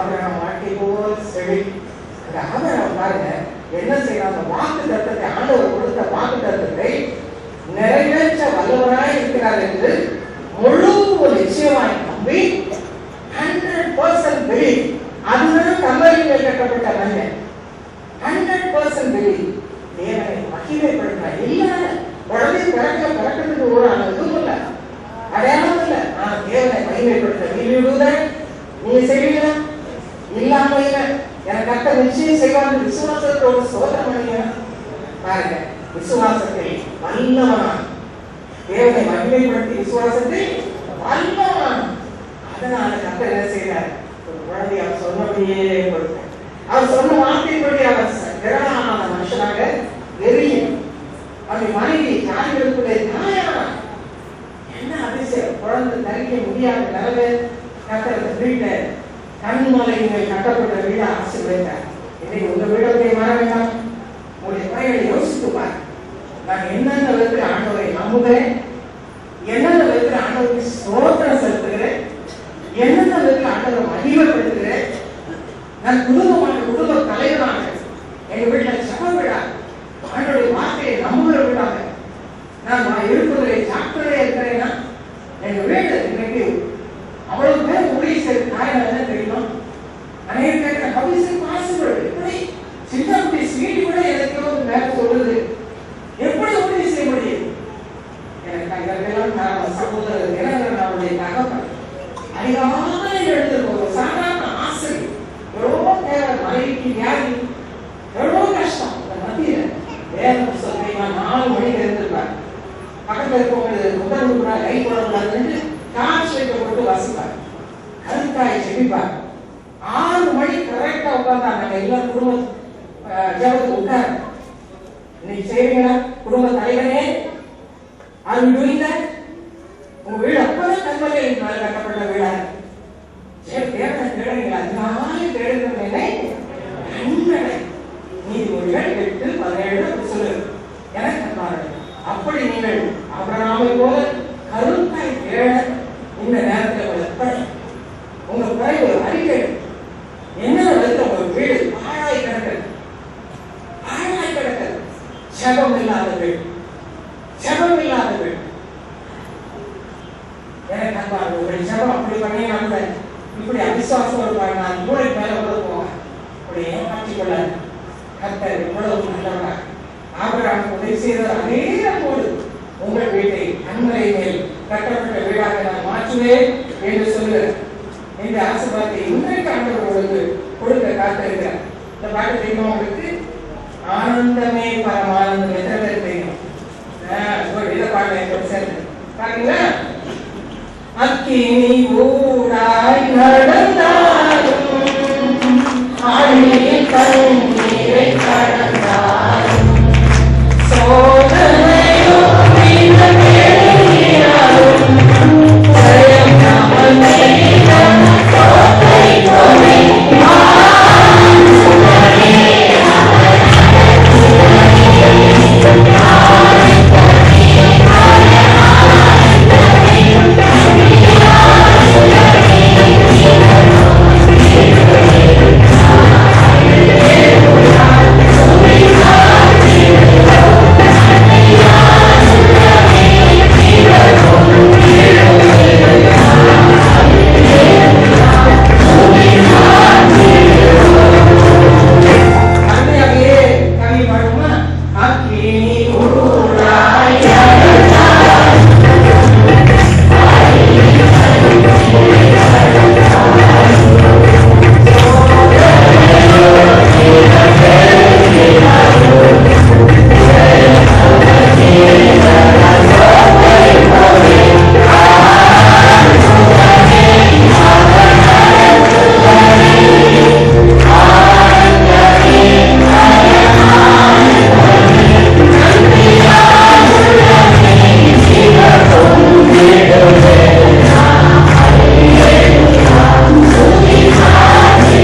Abraham வாழ்க்கை போல் செவி. அந்த ஆபிரகாம் பாருங்க என்ன செய்யறாங்க, வாக்கு தத்தத்தை ஆண்டவர் கொடுத்த வாக்கு தத்தத்தை நிறைவேற்ற வல்லவராய் இருக்கிறார் என்று முழு நிச்சயமாய் நம்பி 100% believe. அதுதான் கல்லறையில் கட்டப்பட்ட மனிதன். 100% believe. தேவனை மகிமைப்படுத்த இல்லாத உடனே பிறக்கிறதுக்கு ஒரு இதுவும் இல்லை, அடையாளம் இல்லை. நான் தேவனை மகிமைப்படுத்த நீதான் நீங்க செய்வீங்களா? இல்லாம இல்லை. எனக்கு கட்ட நிச்சயம் செய்வாங்க. விசுவாசத்தோட சோதனை பண்ணீங்க பாருங்க. விசுவாசத்தை வல்லவனா, தேவனை மகிமைப்படுத்தி விசுவாசத்தை வல்லவனா. அதனால கர்த்தர் என்ன செய்தார், ஒரு குழந்தை அவர் சொன்னபடியே கொடுத்தார். அவர் சொன்ன வார்த்தையின்படி அவர் திறனான மனுஷனாக வெறியும் அவருடைய மனைவி தாய்களுக்குள்ளே தாயான என்ன அதிசயம். குழந்தை தரிக்க முடியாத நிலவு கர்த்தர் வீட்டை கண்மலைகள் கட்டப்பட்ட வீடு ஆசீர்வதித்தார். இன்னைக்கு உங்க வீடு மாற வேண்டாம். உங்களுடைய குறைகளை யோசித்து பார். நான் என்னென்ன விதத்தில் ஆண்டவரை நம்புகிறேன், என்னென்ன விதத்தில் ஆண்டவருக்கு ஸ்தோத்திரம் செலுத்துகிறேன், என்னென்ன விதத்தில் ஆண்டவரை மகிமைப்படுத்துகிறேன். நான் குடும்ப தலைவராக எங்க வீட்டில் சபை விழா ஆண்டவருடைய வார்த்தையை நம்புகிற வீடாக நான் இருப்பதிலே சாப்பிடவே இருக்கிறேன்னா எங்க வீடு இன்னைக்கு அவ்வளவு பேர் ஊழிய செய்ய காரணம் என்ன தெரியுமா? அநேக பேர் பப்ளிசிட்டி பாசிபிள். எப்படி சின்ன குட்டி சீடி கூட எனக்கு வேற சொல்லுது, எப்படி ஊழிய செய்ய முடியும்? எனக்கு தங்கெல்லாம் நான் சகோதரர் இளைஞர் அவருடைய தகவல் அதிகமாக எழுந்திருக்கும். ஒரு சாதாரண ஆசிரியர் எவ்வளோ தேவை, மனைவிக்கு வியாதி எவ்வளோ கஷ்டம். இந்த மத்தியில வேற புத்தகத்தை 4 மணிக்கு இருந்திருப்பார். பக்கத்தில் இருக்கவங்களுக்கு முதல் கூட கை போடக்கூடாதுன்னு காசு வைக்கப்பட்டு வாசிப்பார். கருத்தாய் செபிப்பார். 6 மணி கரெக்டா உட்கார்ந்தாங்க. எல்லாரும் குடும்ப ஜபத்துக்கு உட்கார். இன்னைக்கு செய்வீங்களா குடும்ப தலைவனே? Are you doing that? உங்க வீடு அப்பதான் கண்மலையில் கட்டப்பட்ட வீடா? சரி, தேவனை தேடுங்களா? அதிகமாக தேடுகிறவனை கண்மலை நீதிமொழிகள் 8:17 சொல்லு எனக்கு கண்டார்கள். அப்படி நீங்கள் ஆபிரகாமை போல கருத்தாய் தேட இந்த நேரத்தில் உங்க குறைவு அறிக்கை என்ன விதத்தில் உங்க வீடு பாழாய் கிடக்கிறது, பாழாய் கிடக்கிறது. ஜெபம் இல்லாத வீடு, ஜெபம் இல்லாத வீடு. எனக்கு அன்பார்கள், உங்களுடைய ஜெபம் அப்படி பண்ணினா கூட இப்படி அவிசுவாசம் இருப்பாங்க. நான் மூளை மேல கூட போவேன். அப்படி ஏமாற்றிக் கொள்ள கர்த்தர் இவ்வளவு நல்லவரா. ஆபிரகாம் உதவி செய்த அதே போது உங்கள் வீட்டை அன்றை மேல் கட்டப்பட்ட வீடாக நான் மாற்றுவேன் என்று சொல்லுகிறேன். இந்த ஆசீர்வாதத்தை இன்றைக்கு ஆண்டவர் உங்களுக்கு கொடுக்க காத்திருக்கிறார். இந்த பாட்டு தெரியுமா உங்களுக்கு? ஆனந்தமே பரமானந்தம். எத்தனை பேர் தெரியும்? இதை பாட்டு சேர்ந்து பாருங்களா? அக்கினி ஊடாய் நடந்த